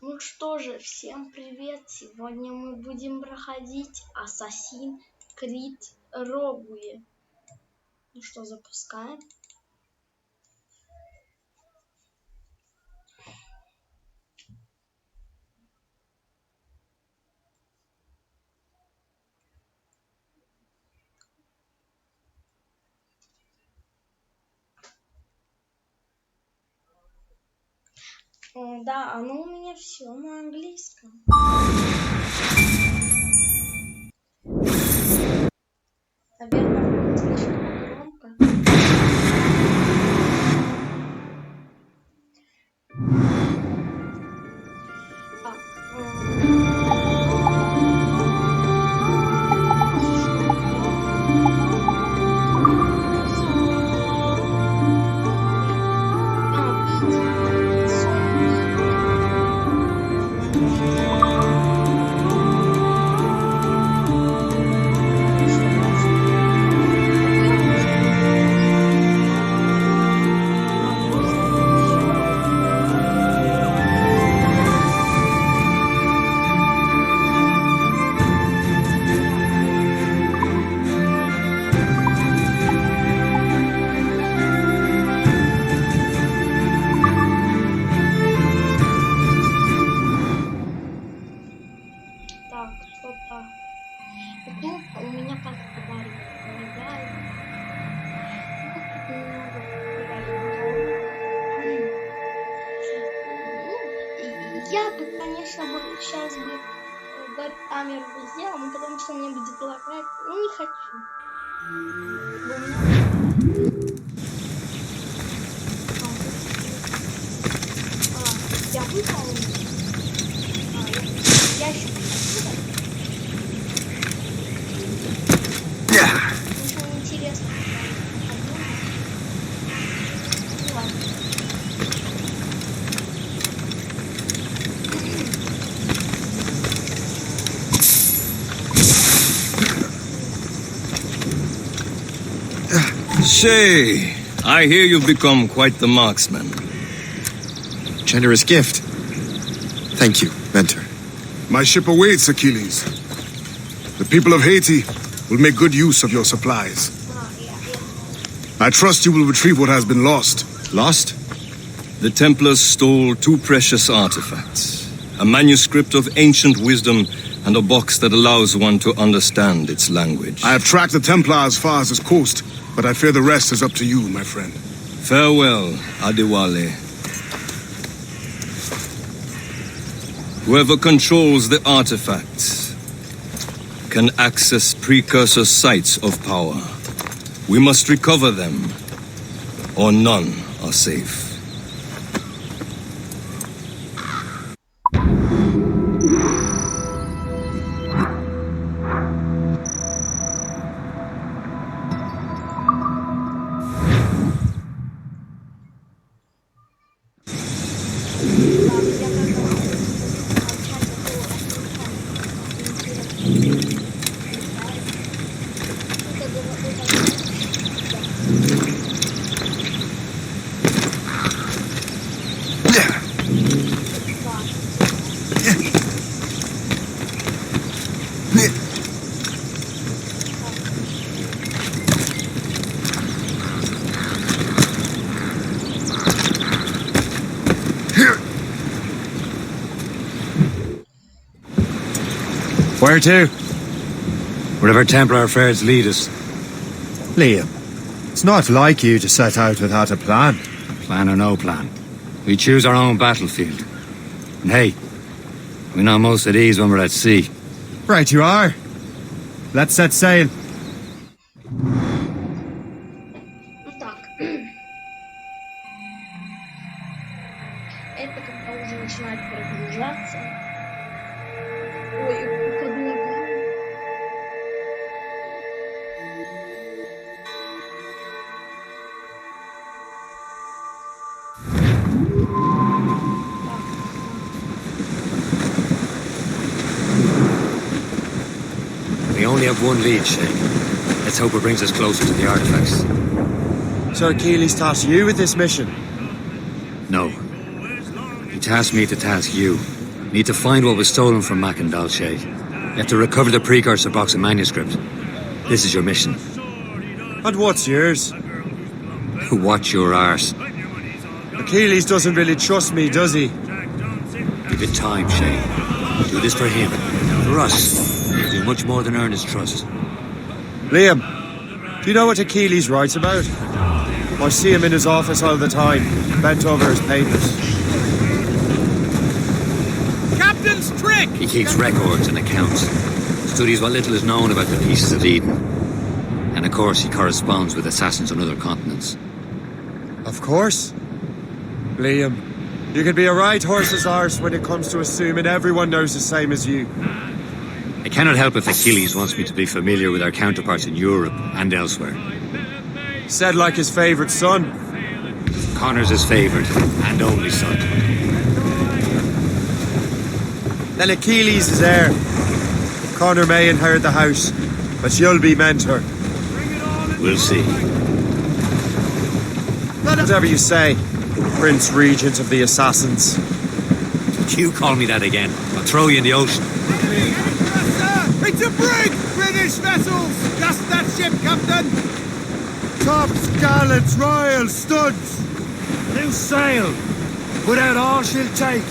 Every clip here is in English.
Ну что же, всем привет! Сегодня мы будем проходить Assassin's Creed Rogue. Ну что, запускаем. Да, оно у меня все на английском. Наверное, будет слишком громко. Так, что-то. Кнопка у меня как подарок. Я бы, конечно, сейчас бы камеру сделал, но потому что мне будет лагать. Ну, не хочу. Я выполнил. Я еще ничего интересного. Say, I hear you've become quite the marksman. Generous gift. Thank you, mentor. My ship awaits, Achilles. The people of Haiti will make good use of your supplies. I trust you will retrieve what has been lost. Lost? The Templars stole two precious artifacts. A manuscript of ancient wisdom and a box that allows one to understand its language. I have tracked the Templar as far as this coast, but I fear the rest is up to you, my friend. Farewell, Adewale. Whoever controls the artifacts can access precursor sites of power. We must recover them, or none are safe. Where to? Wherever Templar affairs lead us. Liam, it's not like you to set out without a plan. Plan or no plan. We choose our own battlefield. And hey, we know most at ease when we're at sea. Right you are. Let's set sail. Так. Это когда уже начинает прогружаться. Ой, подлагаю. We only have one lead, Shane. Let's hope it brings us closer to the artifacts. So Achilles tasked you with this mission? No. He tasked me to task you. Need to find what was stolen from Mac and Dalshade. You have to recover the precursor box of manuscript. This is your mission. And what's yours? Watch your arse. Achilles doesn't really trust me, does he? Give it time, Shay. Do this for him. For us. You'll do much more than earn his trust. Liam, do you know what Achilles writes about? I see him in his office all the time, bent over his papers. Captain's trick! He keeps records and accounts. Studies what little is known about the pieces of Eden. And of course, he corresponds with assassins on other continents. Of course. Liam, you can be a right horse's arse when it comes to assuming everyone knows the same as you. I cannot help if Achilles wants me to be familiar with our counterparts in Europe and elsewhere. Said like his favourite son. Connor's his favourite and only son. Then Achilles is heir. Connor may inherit the house, but you'll be mentor. We'll see. Whatever you say, Prince Regent of the Assassins. You call me that again, I'll throw you in the ocean. It's a brig! British vessels! Just that ship, Captain! Tops, gallants, royals, studs! New sail! Put out all she'll take!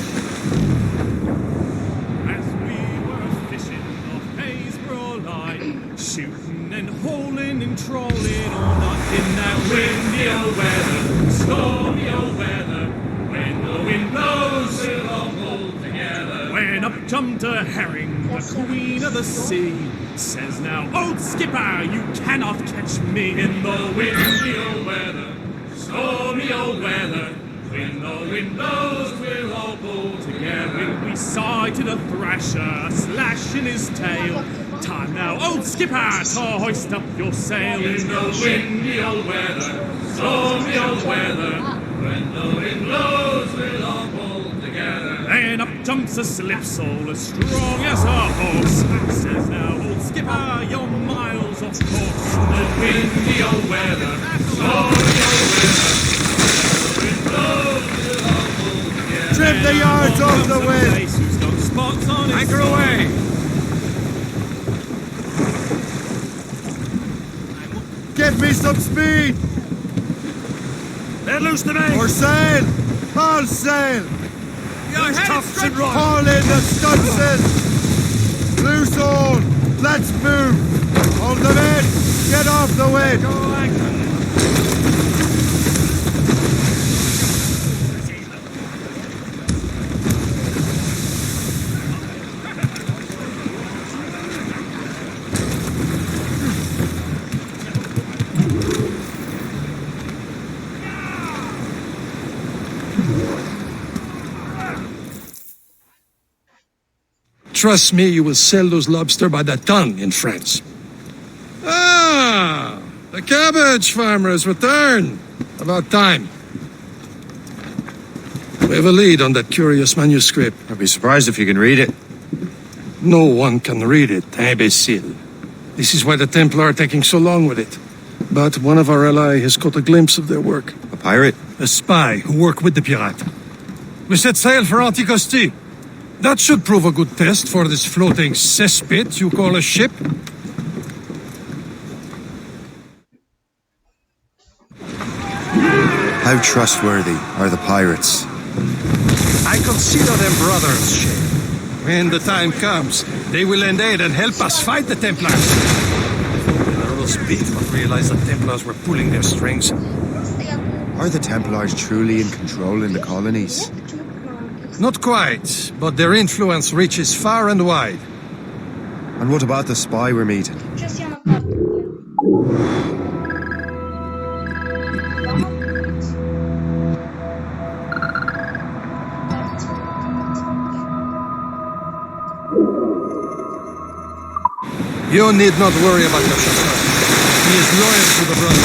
As we were fishing off Haysborough line, shooting and hauling and trolling all night in that windy old weather, stormy old weather. When the wind blows, we'll all pull together. When up jumped a herring, the queen of the sea, says now, old skipper, you cannot catch me in the windy old weather, stormy old weather. When the wind blows, we'll all pull together. We sighted a thrasher, a slash in his tail. Time now, old skipper, to hoist up your sail in the windy old weather, stormy old weather. When the wind blows, we'll all pull together. And up jumps a slipsail, as strong as a horse. Says now, old skipper, you're miles off course. The windy old weather, stormy old weather. Trim the yards off the wind! Anchor away! Give me some speed! Let loose the main! Or sail! All sail! Your head straight right! Haul in the stunsail! Loose all! Let's move! Hold them in! Get off the wind! Go anchor! Trust me, you will sell those lobster by the ton in France. Ah, the cabbage farmer has returned. About time. We have a lead on that curious manuscript. I'd be surprised if you can read it. No one can read it, imbecile. This is why the Templar are taking so long with it. But one of our allies has caught a glimpse of their work. A pirate? A spy who worked with the pirate. We set sail for Anticosti. That should prove a good test for this floating cesspit you call a ship. How trustworthy are the pirates? I consider them brothers, Shay. When the time comes, they will lend aid and help us fight the Templars. The roast beef will realize the Templars were pulling their strings. Are the Templars truly in control in the colonies? Not quite, but their influence reaches far and wide. And what about the spy we're meeting? Сейчас я на карту гляну. You need not worry about your chauffeur. He is loyal to the brother.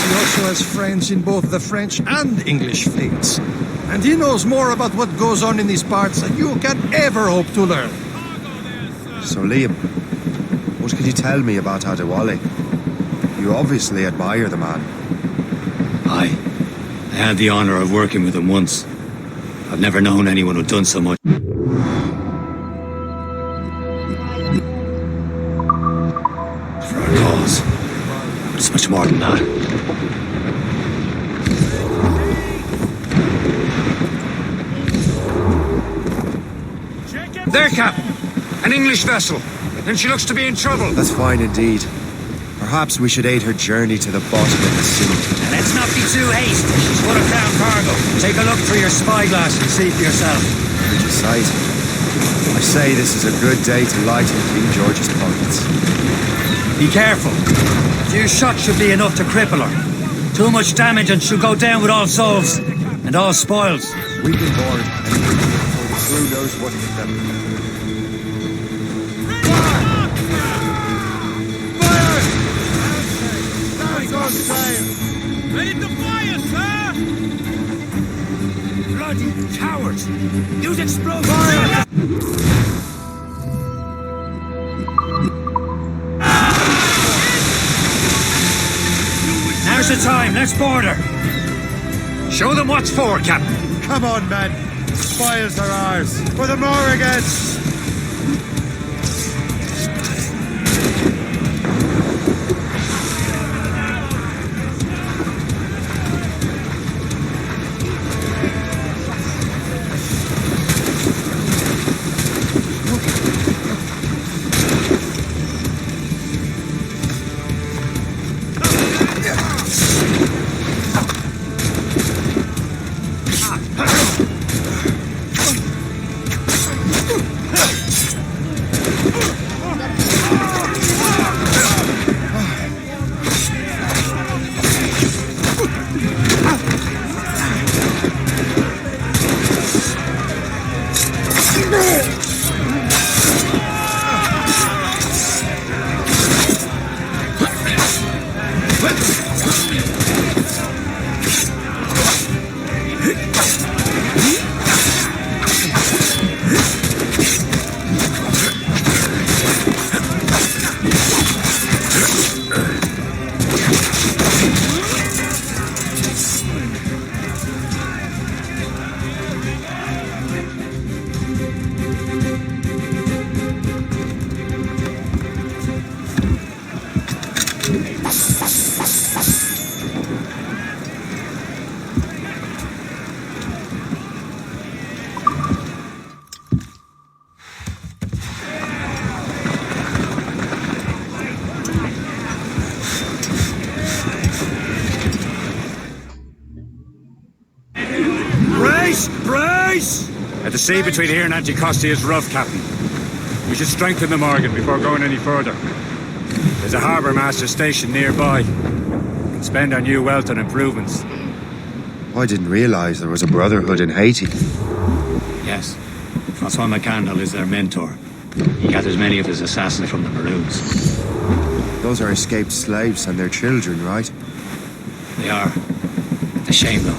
He also has friends in both the French and English fleets. And he knows more about what goes on in these parts than you can ever hope to learn. So Liam, what can you tell me about Adewale? You obviously admire the man. Aye. I had the honor of working with him once. I've never known anyone who'd done so much. For our cause. But it's much more than that. There, Captain! An English vessel. And she looks to be in trouble. That's fine indeed. Perhaps we should aid her journey to the bottom of the sea. And let's not be too hasty. She's full of crown cargo. Take a look through your spyglass and see for yourself. Pretty sight. I say this is a good day to light on King George's pockets. Be careful. A few shots should be enough to cripple her. Too much damage and she'll go down with all souls. And all spoils. We can board and before the crew knows what hit them. Ready to fire, sir! Bloody cowards! Use explosives! Now's the time, let's board her! Show them what's for, Captain! Come on, men! The spoils are ours! For the Morrigans! The sea between here and Anticosti is rough, Captain. We should strengthen the Morgan before going any further. There's a harbour master station nearby. We can spend our new wealth on improvements. I didn't realise there was a brotherhood in Haiti. Yes. Francois McCandle is their mentor. He gathers many of his assassins from the Maroons. Those are escaped slaves and their children, right? They are. A shame, though.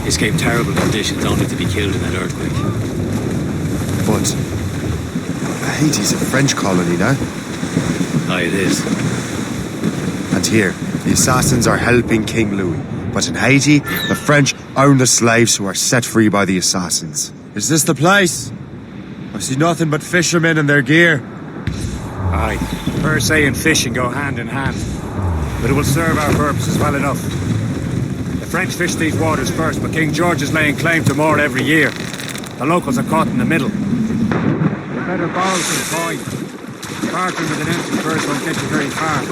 They escaped terrible conditions only to be killed in that earthquake. But Haiti's a French colony now. Aye, it is. And here, the assassins are helping King Louis. But in Haiti, the French own the slaves who are set free by the assassins. Is this the place? I see nothing but fishermen and their gear. Aye, per se and fishing go hand in hand. But it will serve our purposes well enough. The French fish these waters first, but King George is laying claim to more every year. The locals are caught in the middle. We better borrow some coin. Bartering with an empty purse won't get you very far.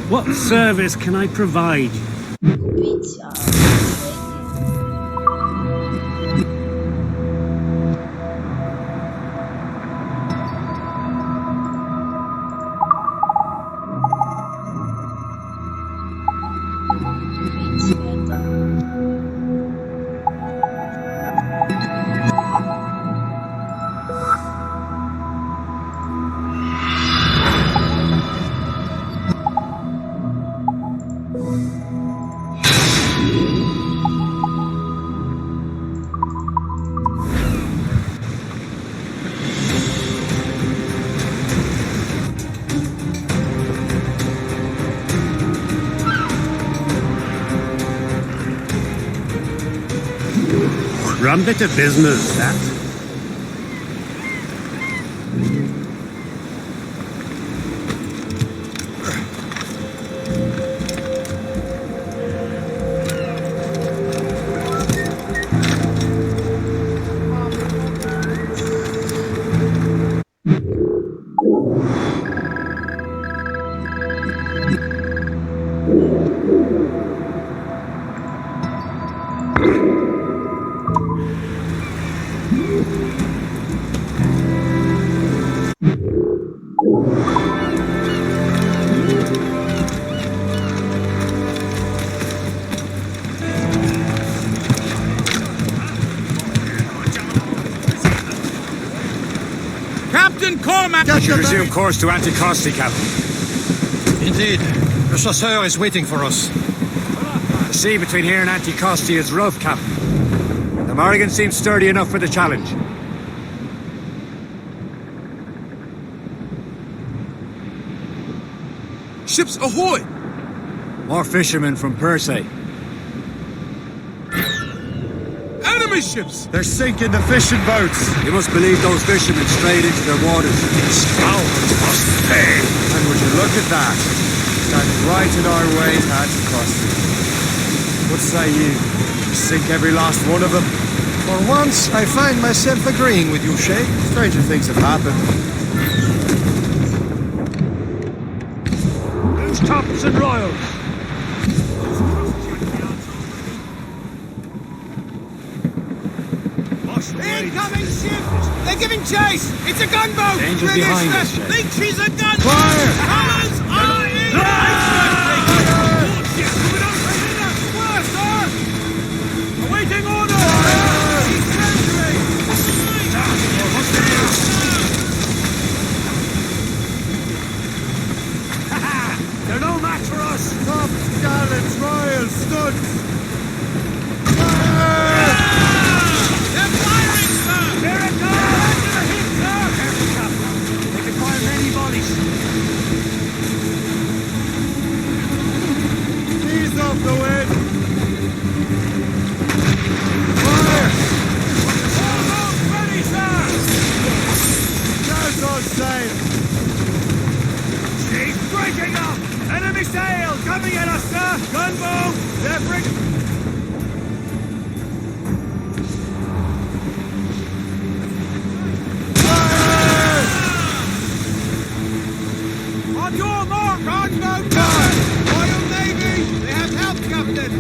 What service can I provide? rum bit of business, that. Captain Cormac! We should resume course to Anticosti, Captain. Indeed. The chasseur is waiting for us. The sea between here and Anticosti is rough, Captain. The Morrigan seems sturdy enough for the challenge. Ships ahoy! More fishermen from Persay. Enemy ships! They're sinking the fishing boats. You must believe those fishermen strayed into their waters. Scoundrels must pay. And would you look at that? Stand right in our way to Anticosti. What say you? Sink every last one of them? For once, I find myself agreeing with you, Shay. Stranger things have happened. Who's tops and royals? Incoming ship! They're giving chase! It's a gunboat! Danger behind us, Shay. Think she's a gunboat! Fire! Colors are in! Worse, sir! Awaiting order! She's centering! They're no match for us! Tops, gallants, royals, studs! They're firing, sir! Here it comes! They're hit, sir! Careful, Captain. They can fire many volleys. Ease off the wind! Fire! Almost ready, sir! Now's all sail! She's breaking up! Enemy sail coming at us, sir! Gunboat! They're bringing... On your mark, gunboat! Royal Navy! They have help, Captain!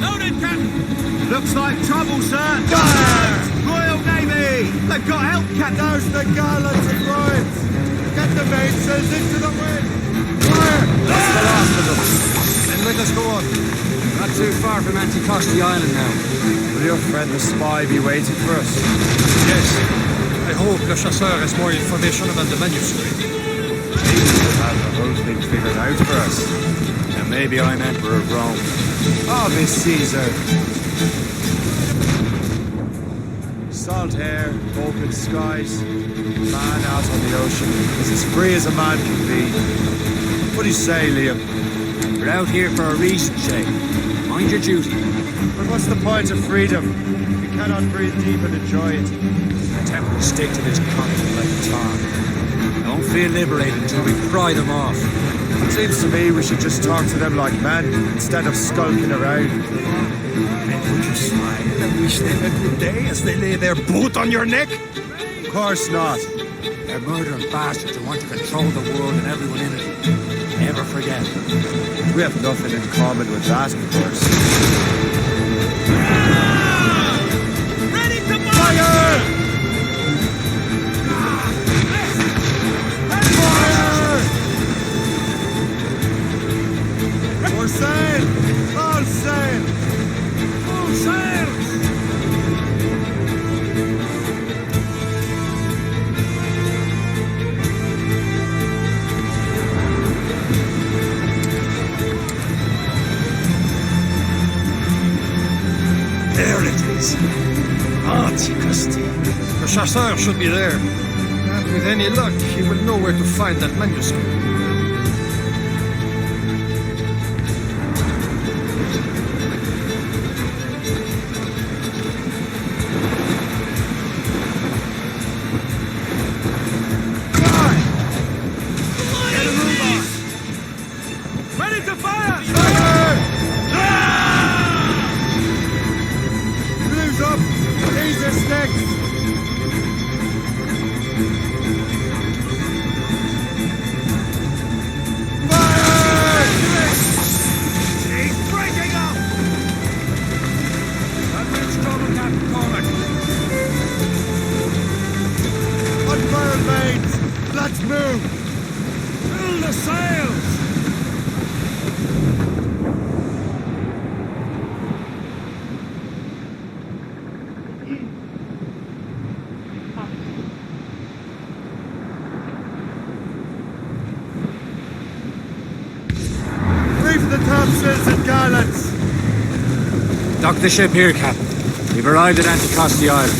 Loaded, Captain! Looks like trouble, sir! Royal Navy! They've got help, Captain! There's the gallants and royals! Get the mainsails into the wind! Fire! That's the last of them. Then let us go on. Not too far from Anticosti Island now. Will your friend the spy be waiting for us? Yes. I hope Le Chasseur has more information about the manuscript. Maybe he'll have the whole thing figured out for us. And maybe I'm Emperor of Rome. Ave Caesar! Salt air, open skies, man out on the ocean is as free as a man can be. What do you say, Liam? We're out here for a reason, Shay. Mind your duty. But what's the point of freedom? We cannot breathe deep and enjoy it. The Templars stick to this continent like tar. Don't feel liberated until we pry them off. Seems to me we should just talk to them like men instead of skulking around. And would you smile and wish them a good day as they lay their boot on your neck? Of course not. They're murdering bastards who want to control the world and everyone in it. Never forget. We have nothing in common with that, of course. Ready to fire! For sail! All sail! Full sails! There it is. Anticosti. The chasseur should be there. And with any luck, he will know where to find that manuscript. St. Gallants! Dock the ship here, Captain. We've arrived at Anticosti Island.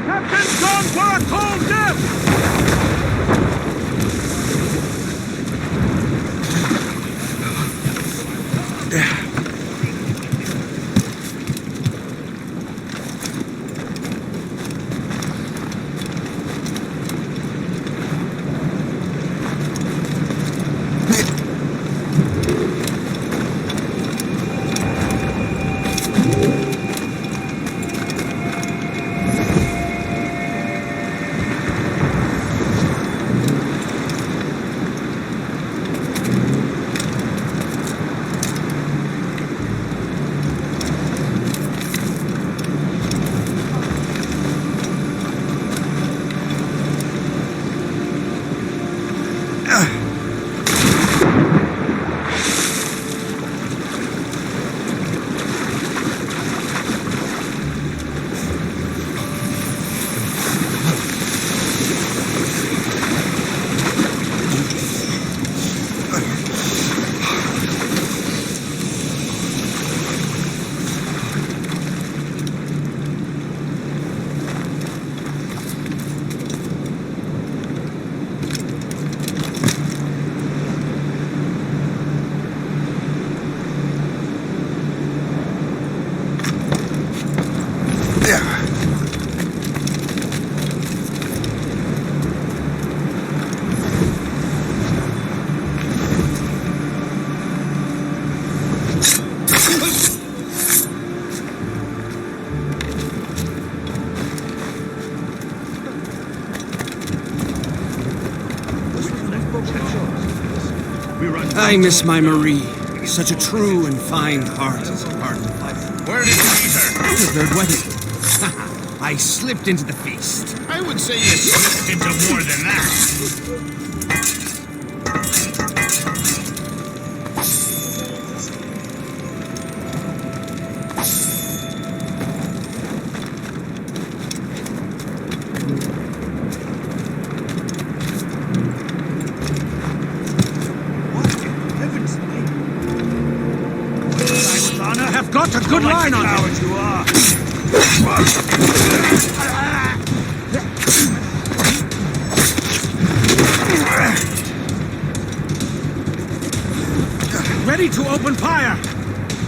Captain's gone for a cold death! I miss my Marie. Such a true and fine heart as a part. Where did you meet her? The third wedding. I slipped into the feast. I would say you slipped into more than that. I've got a good line on you. You are. Ready to open fire.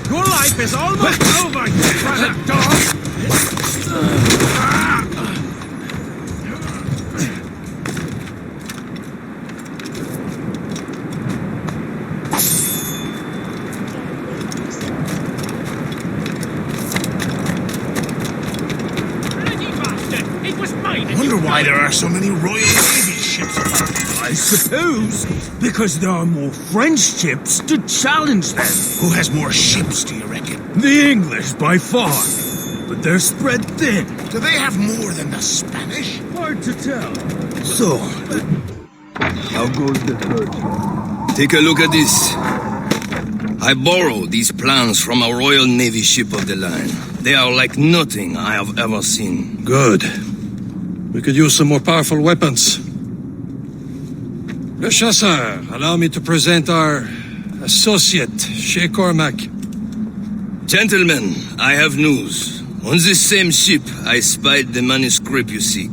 Your life is almost over, you rabbit dog. Why there are so many Royal Navy ships about? I suppose because there are more French ships to challenge them. Who has more ships, do you reckon? The English, by far. But they're spread thin. Do they have more than the Spanish? Hard to tell. So, how goes the third? Take a look at this. I borrowed these plans from a Royal Navy ship of the line. They are like nothing I have ever seen. Good. We could use some more powerful weapons. Le Chasseur, allow me to present our associate, Chez Cormac. Gentlemen, I have news. On this same ship, I spied the manuscript you seek.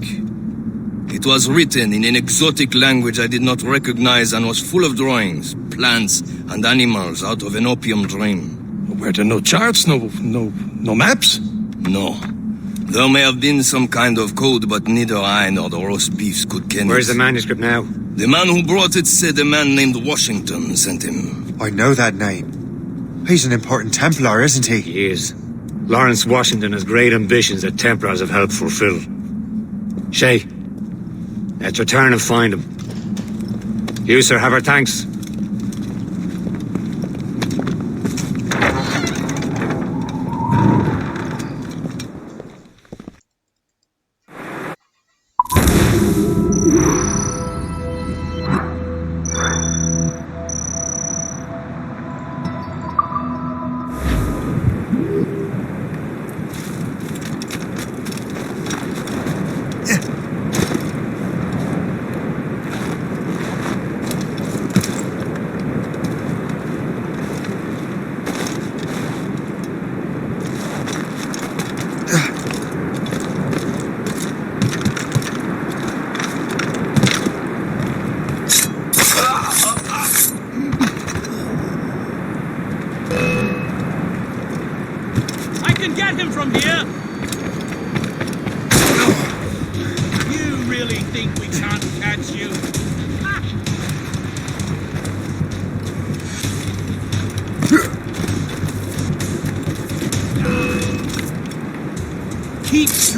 It was written in an exotic language I did not recognize and was full of drawings, plants, and animals out of an opium dream. Were there no charts, no maps? No. There may have been some kind of code, but neither I nor the roast beefs could ken it. Where's the manuscript now? The man who brought it said a man named Washington sent him. I know that name. He's an important Templar, isn't he? He is. Lawrence Washington has great ambitions that Templars have helped fulfill. Shay, let's return and find him. You, sir, have our thanks.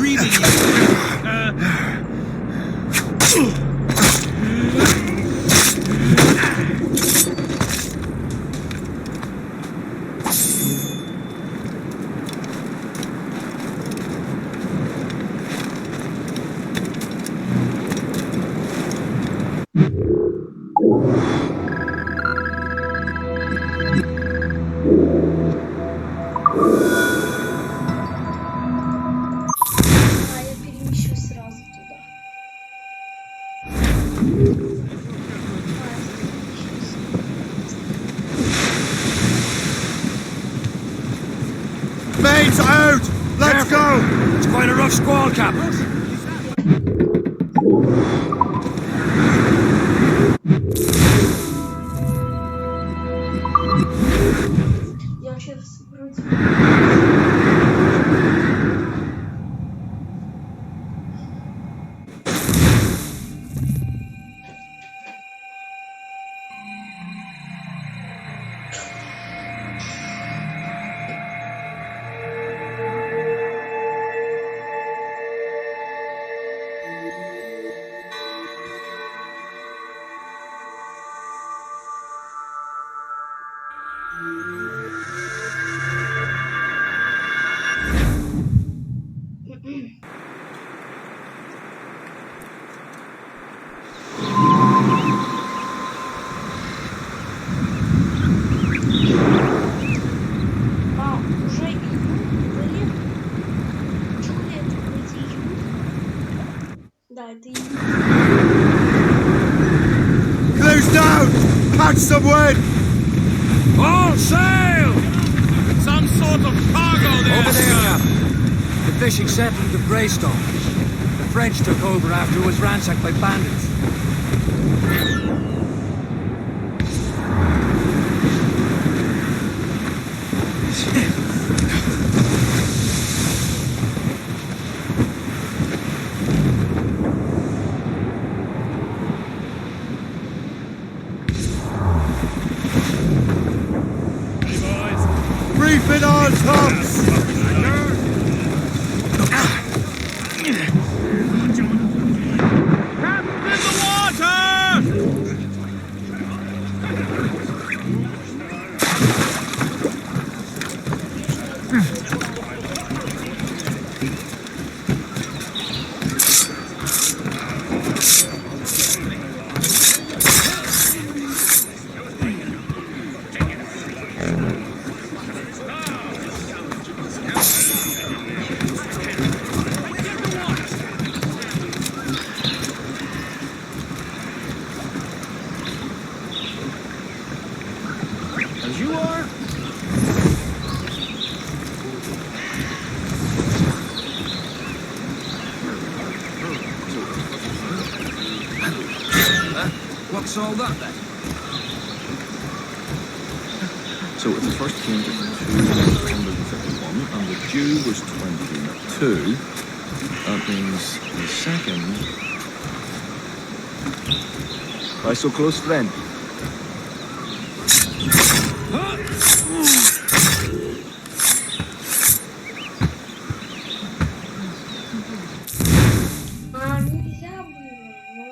dreaming. Я перемещу сразу туда. Mates out! Let's go! It's quite a rough squall, Captain. Я сейчас вроде... Уже июнь, что ли? Это вроде июнь. Да, это июнь. Close down! Catch some wind! All sail! Some sort of cargo there, Over there, sir. Captain. The fishing settlement of Greystone. The French took over after it was ransacked by bandits. Reefing on tops! In the water! As you are. What's all that then? So if the first came to 251 and the due was 22, that means the second... Why so close, friend? Нельзя было, но...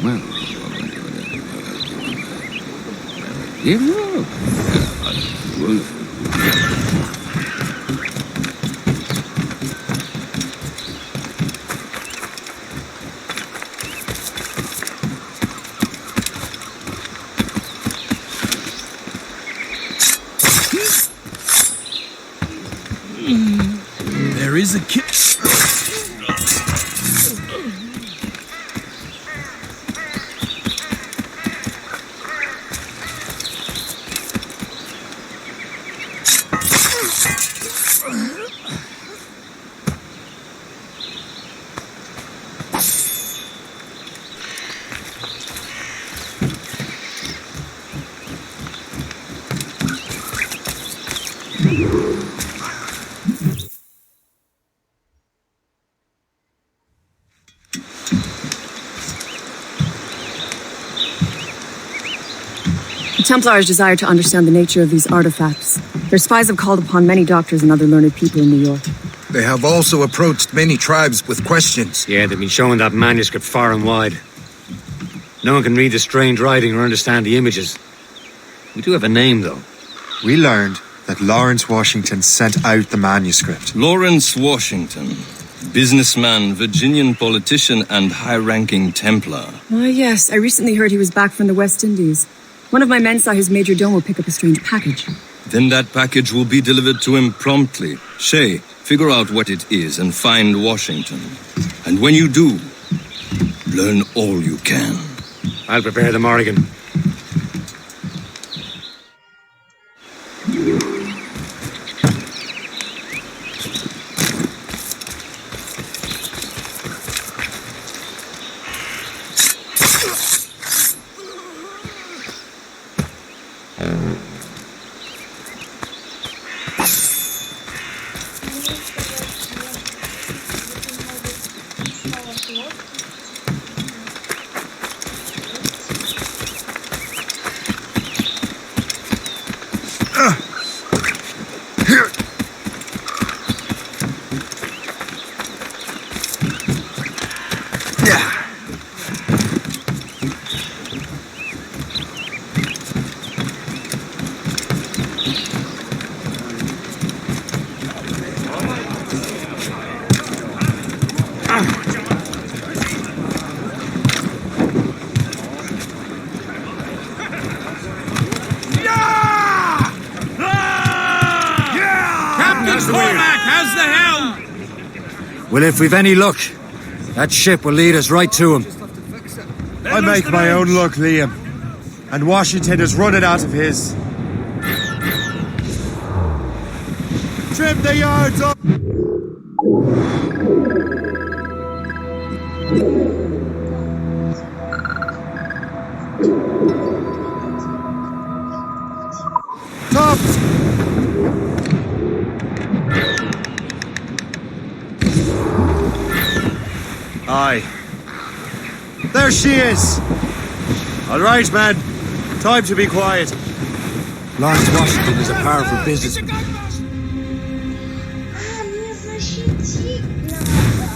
Well, yeah, well, There is a kid. Templars desire to understand the nature of these artifacts. Their spies have called upon many doctors and other learned people in New York. They have also approached many tribes with questions. Yeah, they've been showing that manuscript far and wide. No one can read the strange writing or understand the images. We do have a name, though. We learned that Lawrence Washington sent out the manuscript. Lawrence Washington. Businessman, Virginian politician, and high-ranking Templar. Ah, yes. I recently heard he was back from the West Indies. One of my men saw his major domo pick up a strange package. Then that package will be delivered to him promptly. Shay, figure out what it is and find Washington. And when you do, learn all you can. I'll prepare the Morrigan. Well, if we've any luck, that ship will lead us right to him. I make my own luck, Liam. And Washington is running out of his. Trim the yards up! Tops! Aye. There she is! All right, man. Time to be quiet. Lawrence Washington is a powerful businessman. Мне защитить надо.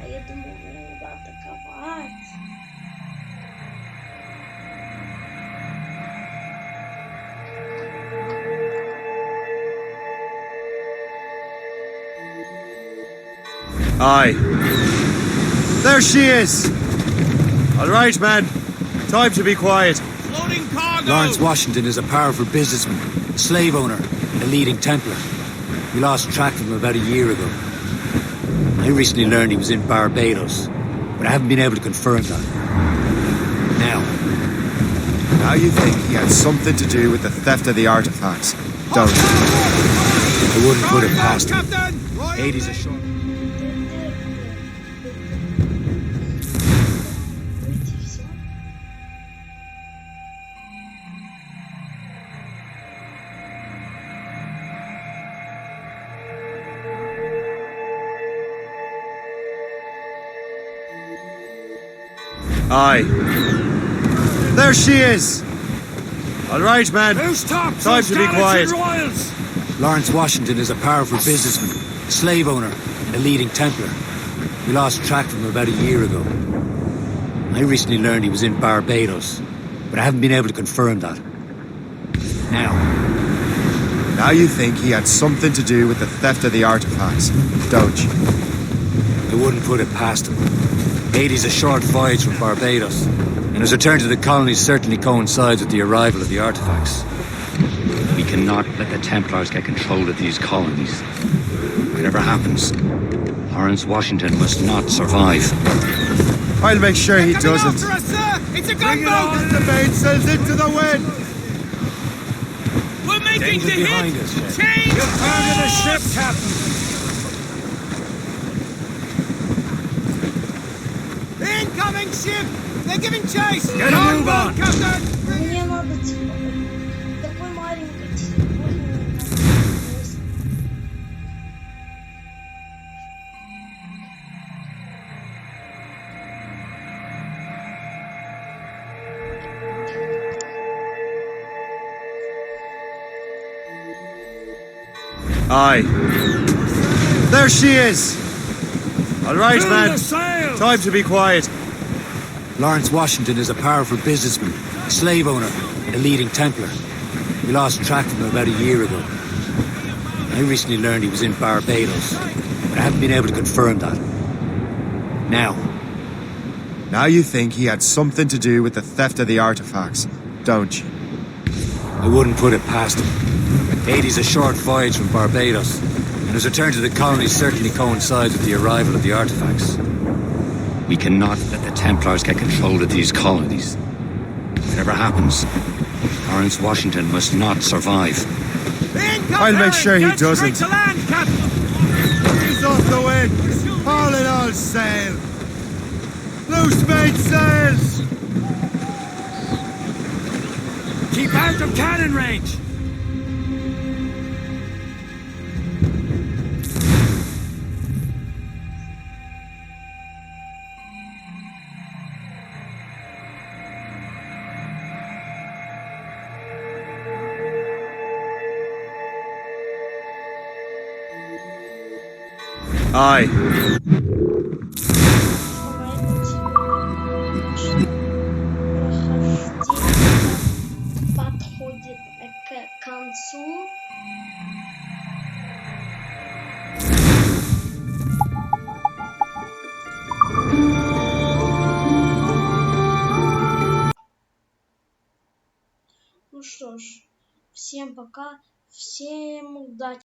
А я думал, мне надо атаковать. Aye. There she is! All right, man. Time to be quiet. Loading cargo! Lawrence Washington is a powerful businessman, a slave owner, and a leading Templar. We lost track of him about a year ago. I recently learned he was in Barbados, but I haven't been able to confirm that. Now you think he had something to do with the theft of the artifacts, don't you? I wouldn't put it past him. Hades is short. Aye. There she is! All right, man. Time to be quiet. Lawrence Washington is a powerful businessman, a slave owner, and a leading Templar. We lost track of him about a year ago. I recently learned he was in Barbados, but I haven't been able to confirm that. Now you think he had something to do with the theft of the artifacts, don't you? I wouldn't put it past him. Hades' a short voyage from Barbados, and his return to the colonies certainly coincides with the arrival of the artifacts. We cannot let the Templars get control of these colonies. Whatever happens, Lawrence Washington must not survive. I'll make sure he doesn't. After us, sir! It's a Bring it gunboat! on! The mainsails into the wind! We're making the behind hit! us, Jen. Change Pounding the ship, Captain! Incoming ship! They're giving chase! Get a move on! Captain! Мне надо типа такой маленький телефон. Aye. There she is! All right, man. Time to be quiet. Lawrence Washington is a powerful businessman, a slave owner, and a leading Templar. We lost track of him about a year ago. I recently learned he was in Barbados, but I haven't been able to confirm that. Now you think he had something to do with the theft of the artifacts, don't you? I wouldn't put it past him. Haiti's a short voyage from Barbados, and his return to the colony certainly coincides with the arrival of the artifacts. We cannot let the Templars get control of these colonies. Whatever happens, Lawrence Washington must not survive. I'll make sure he doesn't. He's off the wind. All in all sail. Loose made sails. Keep out of cannon range! Aye. Подходит к концу. Ну что ж, всем пока, всем удачи.